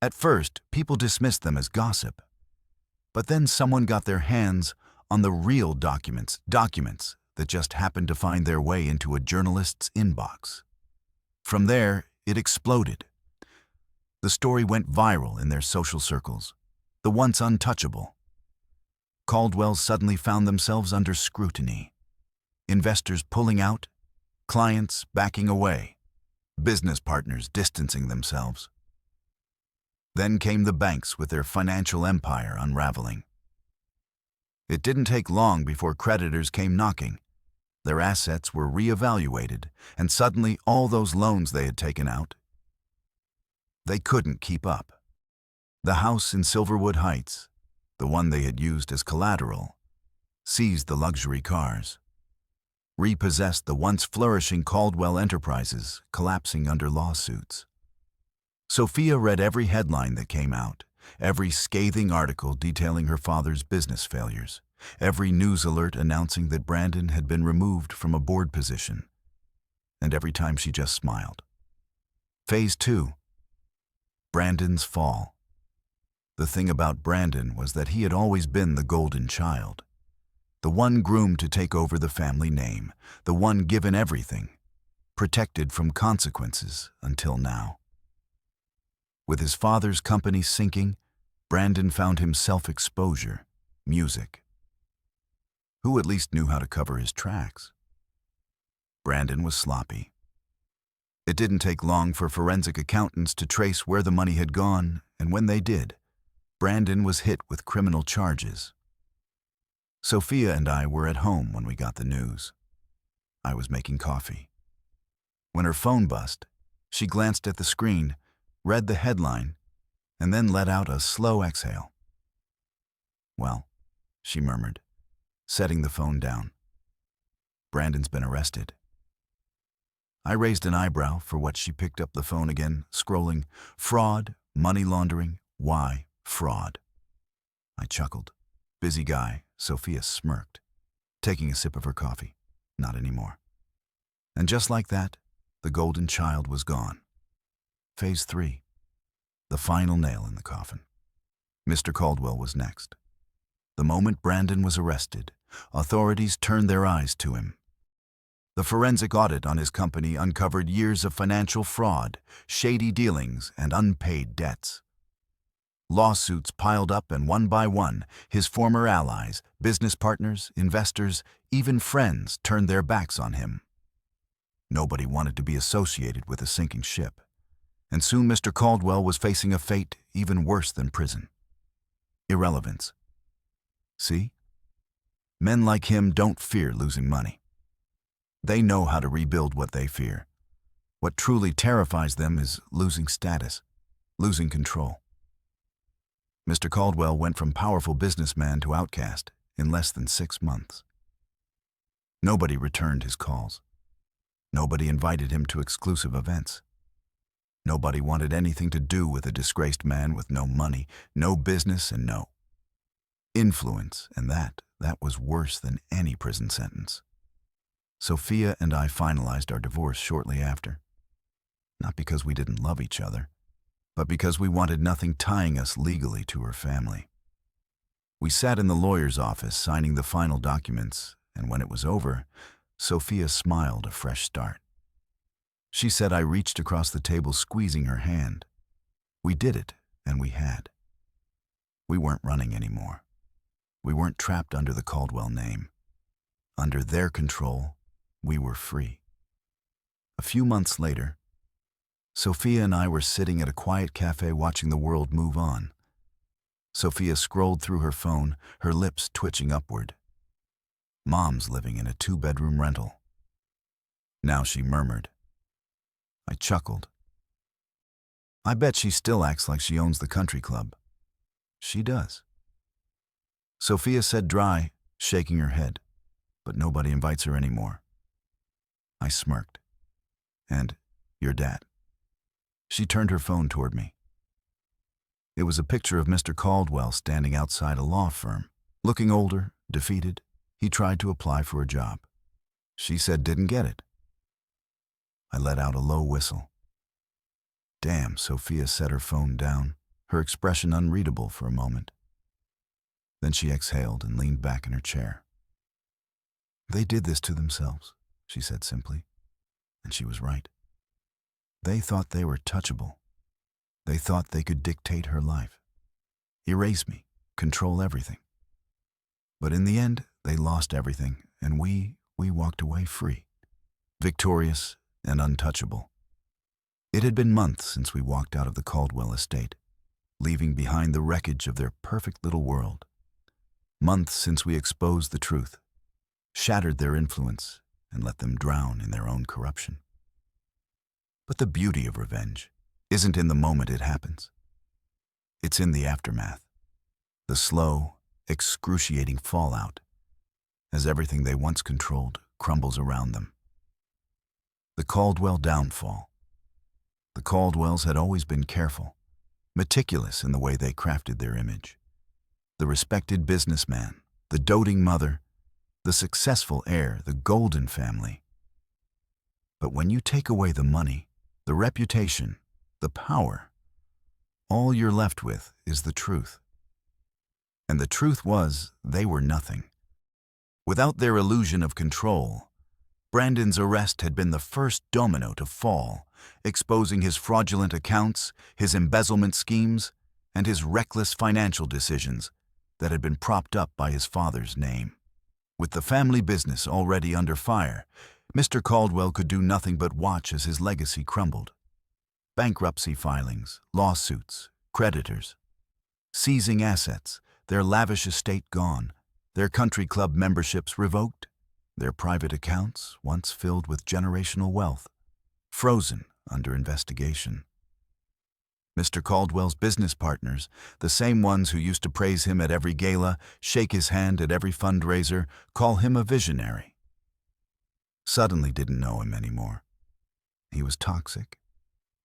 At first, people dismissed them as gossip. But then someone got their hands on the real documents that just happened to find their way into a journalist's inbox. From there, it exploded. The story went viral in their social circles, the once untouchable. Caldwells suddenly found themselves under scrutiny. Investors pulling out, clients backing away, business partners distancing themselves. Then came the banks with their financial empire unraveling. It didn't take long before creditors came knocking. Their assets were reevaluated, and suddenly all those loans they had taken out, they couldn't keep up. The house in Silverwood Heights, the one they had used as collateral, seized the luxury cars, repossessed the once flourishing Caldwell enterprises, collapsing under lawsuits. Sophia read every headline that came out, every scathing article detailing her father's business failures, every news alert announcing that Brandon had been removed from a board position. And every time she just smiled. Phase 2. Brandon's fall. The thing about Brandon was that he had always been the golden child, the one groomed to take over the family name, the one given everything, protected from consequences until now. With his father's company sinking, Brandon found himself exposure, music. Who at least knew how to cover his tracks? Brandon was sloppy. It didn't take long for forensic accountants to trace where the money had gone, and when they did, Brandon was hit with criminal charges. Sophia and I were at home when we got the news. I was making coffee. When her phone buzzed, she glanced at the screen, read the headline, and then let out a slow exhale. "Well," she murmured, setting the phone down. "Brandon's been arrested." I raised an eyebrow for what she picked up the phone again, scrolling, fraud, money laundering, why fraud? I chuckled. Busy guy, Sophia smirked, taking a sip of her coffee. Not anymore. And just like that, the golden child was gone. Phase 3. The final nail in the coffin. Mr. Caldwell was next. The moment Brandon was arrested, authorities turned their eyes to him. The forensic audit on his company uncovered years of financial fraud, shady dealings, and unpaid debts. Lawsuits piled up, and one by one, his former allies, business partners, investors, even friends turned their backs on him. Nobody wanted to be associated with a sinking ship, and soon Mr. Caldwell was facing a fate even worse than prison. Irrelevance. See? Men like him don't fear losing money. They know how to rebuild what they fear. What truly terrifies them is losing status, losing control. Mr. Caldwell went from powerful businessman to outcast in less than 6 months. Nobody returned his calls. Nobody invited him to exclusive events. Nobody wanted anything to do with a disgraced man with no money, no business, and no influence, and that was worse than any prison sentence. Sophia and I finalized our divorce shortly after. Not because we didn't love each other, but because we wanted nothing tying us legally to her family. We sat in the lawyer's office signing the final documents, and when it was over, Sophia smiled a fresh start. She said I reached across the table, squeezing her hand. We did it, and we had. We weren't running anymore. We weren't trapped under the Caldwell name. Under their control, we were free. A few months later, Sophia and I were sitting at a quiet cafe watching the world move on. Sophia scrolled through her phone, her lips twitching upward. Mom's living in a 2-bedroom rental. Now she murmured. I chuckled. I bet she still acts like she owns the country club. She does. Sophia said dry, shaking her head, but nobody invites her anymore. I smirked. And your dad? She turned her phone toward me. It was a picture of Mr. Caldwell standing outside a law firm. Looking older, defeated, he tried to apply for a job. She said didn't get it. I let out a low whistle. Damn, Sophia set her phone down, her expression unreadable for a moment. Then she exhaled and leaned back in her chair. They did this to themselves, she said simply, and she was right. They thought they were touchable. They thought they could dictate her life, erase me, control everything. But in the end, they lost everything, and we walked away free, victorious and untouchable. It had been months since we walked out of the Caldwell estate, leaving behind the wreckage of their perfect little world. Months since we exposed the truth, shattered their influence, and let them drown in their own corruption. But the beauty of revenge isn't in the moment it happens. It's in the aftermath, the slow, excruciating fallout, as everything they once controlled crumbles around them. The Caldwell downfall. The Caldwells had always been careful, meticulous in the way they crafted their image. The respected businessman, the doting mother, the successful heir, the golden family. But when you take away the money, the reputation, the power, all you're left with is the truth. And the truth was, they were nothing. Without their illusion of control, Brandon's arrest had been the first domino to fall, exposing his fraudulent accounts, his embezzlement schemes, and his reckless financial decisions that had been propped up by his father's name. With the family business already under fire, Mr. Caldwell could do nothing but watch as his legacy crumbled. Bankruptcy filings, lawsuits, creditors, seizing assets, their lavish estate gone, their country club memberships revoked, their private accounts, once filled with generational wealth, frozen under investigation. Mr. Caldwell's business partners, the same ones who used to praise him at every gala, shake his hand at every fundraiser, call him a visionary, suddenly didn't know him anymore. He was toxic.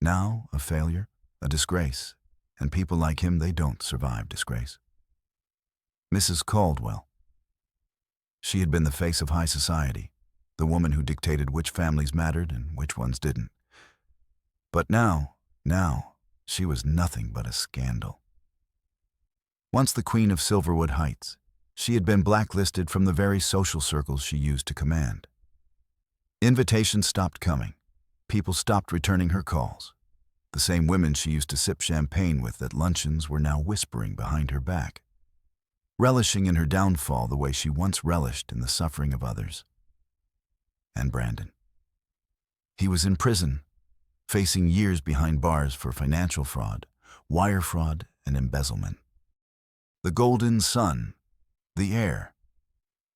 Now a failure, a disgrace, and people like him, they don't survive disgrace. Mrs. Caldwell. She had been the face of high society, the woman who dictated which families mattered and which ones didn't. But now, she was nothing but a scandal. Once the queen of Silverwood Heights, she had been blacklisted from the very social circles she used to command. Invitations stopped coming. People stopped returning her calls. The same women she used to sip champagne with at luncheons were now whispering behind her back, relishing in her downfall the way she once relished in the suffering of others. And Brandon. He was in prison, facing years behind bars for financial fraud, wire fraud, and embezzlement. The golden son, the heir,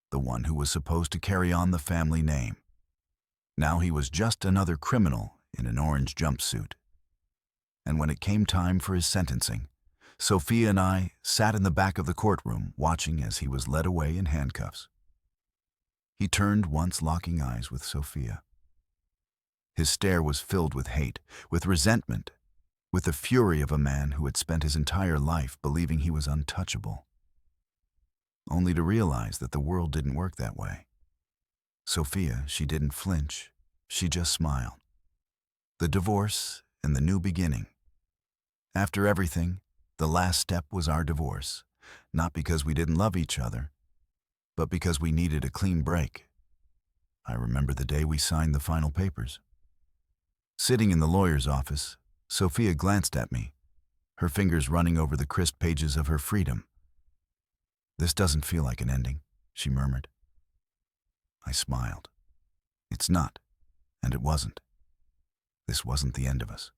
the one who was supposed to carry on the family name. Now he was just another criminal in an orange jumpsuit. And when it came time for his sentencing, Sophia and I sat in the back of the courtroom watching as he was led away in handcuffs. He turned once locking eyes with Sophia. His stare was filled with hate, with resentment, with the fury of a man who had spent his entire life believing he was untouchable, only to realize that the world didn't work that way. Sophia, she didn't flinch, she just smiled. The divorce and the new beginning. After everything, the last step was our divorce, not because we didn't love each other, but because we needed a clean break. I remember the day we signed the final papers. Sitting in the lawyer's office, Sophia glanced at me, her fingers running over the crisp pages of her freedom. "This doesn't feel like an ending," she murmured. I smiled. It's not, and it wasn't. This wasn't the end of us.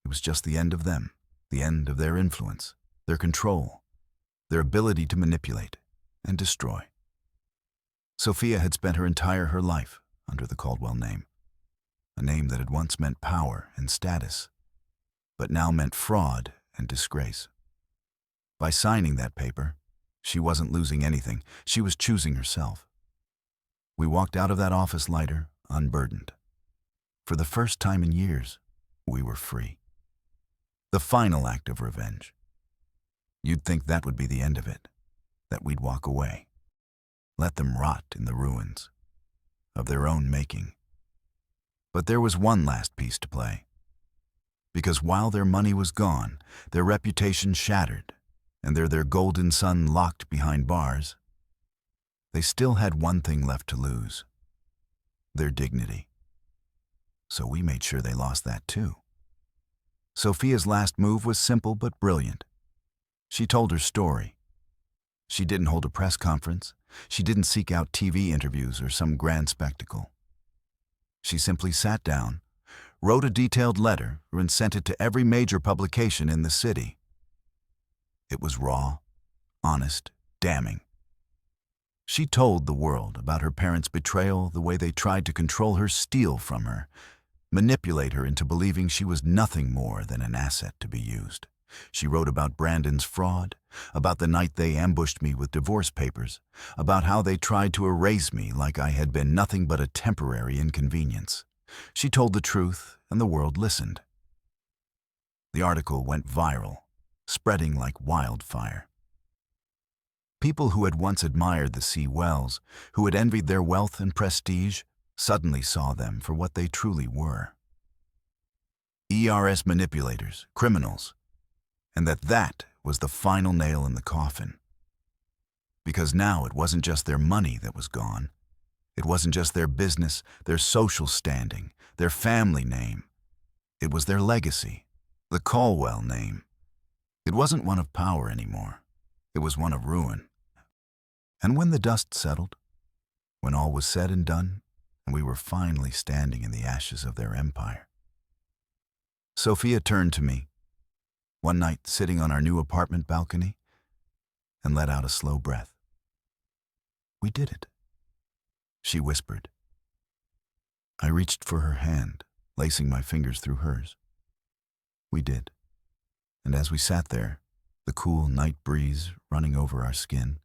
It was just the end of them, the end of their influence, their control, their ability to manipulate and destroy. Sophia had spent her life under the Caldwell name, a name that had once meant power and status, but now meant fraud and disgrace. By signing that paper, she wasn't losing anything. She was choosing herself. We walked out of that office lighter, unburdened. For the first time in years, we were free. The final act of revenge. You'd think that would be the end of it, that we'd walk away. Let them rot in the ruins of their own making. But there was one last piece to play. Because while their money was gone, their reputation shattered, and their golden son locked behind bars, they still had one thing left to lose: their dignity. So we made sure they lost that too. Sophia's last move was simple but brilliant. She told her story. She didn't hold a press conference. She didn't seek out TV interviews or some grand spectacle. She simply sat down, wrote a detailed letter, and sent it to every major publication in the city. It was raw, honest, damning. She told the world about her parents' betrayal, the way they tried to control her, steal from her, manipulate her into believing she was nothing more than an asset to be used. She wrote about Brandon's fraud, about the night they ambushed me with divorce papers, about how they tried to erase me like I had been nothing but a temporary inconvenience. She told the truth, and the world listened. The article went viral, spreading like wildfire. People who had once admired the C. Wells, who had envied their wealth and prestige, suddenly saw them for what they truly were. ERS manipulators, criminals, and that was the final nail in the coffin. Because now it wasn't just their money that was gone. It wasn't just their business, their social standing, their family name. It was their legacy, the Caldwell name. It wasn't one of power anymore. It was one of ruin. And when the dust settled, when all was said and done, and we were finally standing in the ashes of their empire, Sophia turned to me, one night sitting on our new apartment balcony, and let out a slow breath. "We did it," she whispered. I reached for her hand, lacing my fingers through hers. We did. And as we sat there, the cool night breeze running over our skin,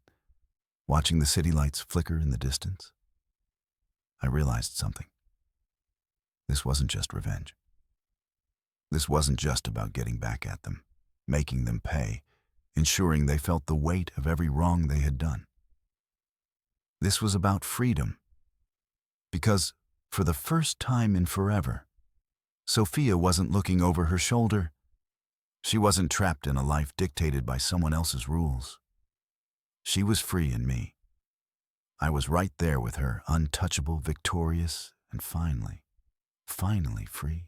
watching the city lights flicker in the distance, I realized something. This wasn't just revenge. This wasn't just about getting back at them, making them pay, ensuring they felt the weight of every wrong they had done. This was about freedom. Because, for the first time in forever, Sophia wasn't looking over her shoulder. She wasn't trapped in a life dictated by someone else's rules. She was free in me. I was right there with her, untouchable, victorious, and finally free.